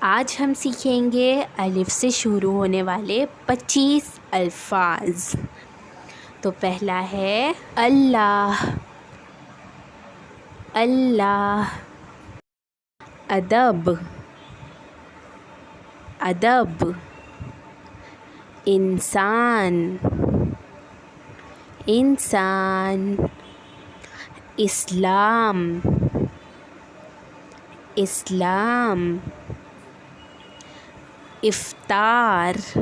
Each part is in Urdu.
آج ہم سیکھیں گے الف سے شروع ہونے والے 25 الفاظ۔ تو پہلا ہے اللہ، اللہ، ادب، ادب، انسان، انسان، اسلام، اسلام، افطار،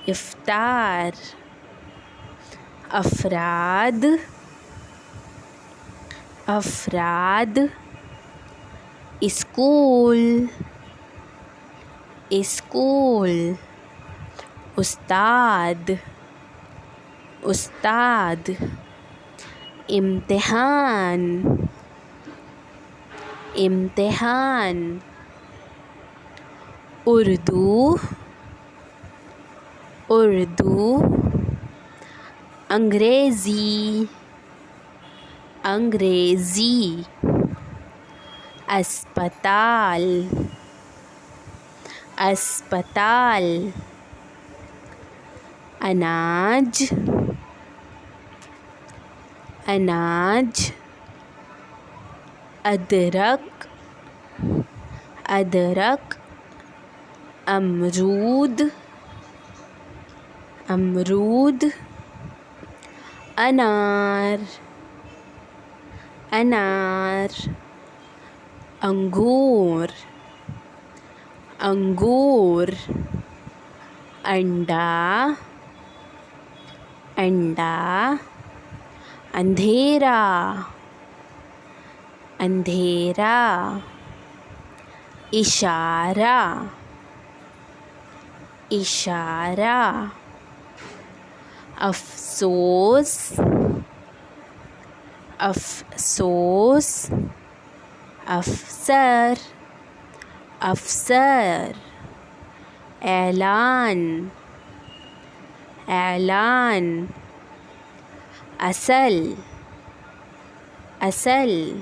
افطار، افراد، افراد، اسکول، اسکول، استاد، استاد، امتحان، امتحان، اردو، اردو، انگریزی، انگریزی، اسپتال، اسپتال، اناج، اناج، ادرک، ادرک، امرود، امرود، انار، انار، انگور، انگور، انڈا، انڈا، اندھیرا، اندھیرا، اشارہ، اشارہ، افسوس، افسوس، افسر، افسر، اعلان، اعلان، اصل، اصل،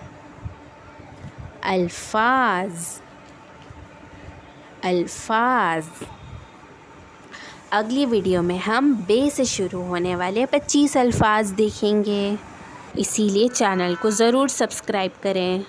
الفاظ، الفاظ۔ اگلی ویڈیو میں ہم بے سے شروع ہونے والے 25 الفاظ دیکھیں گے، اسی لیے چینل کو ضرور سبسکرائب کریں۔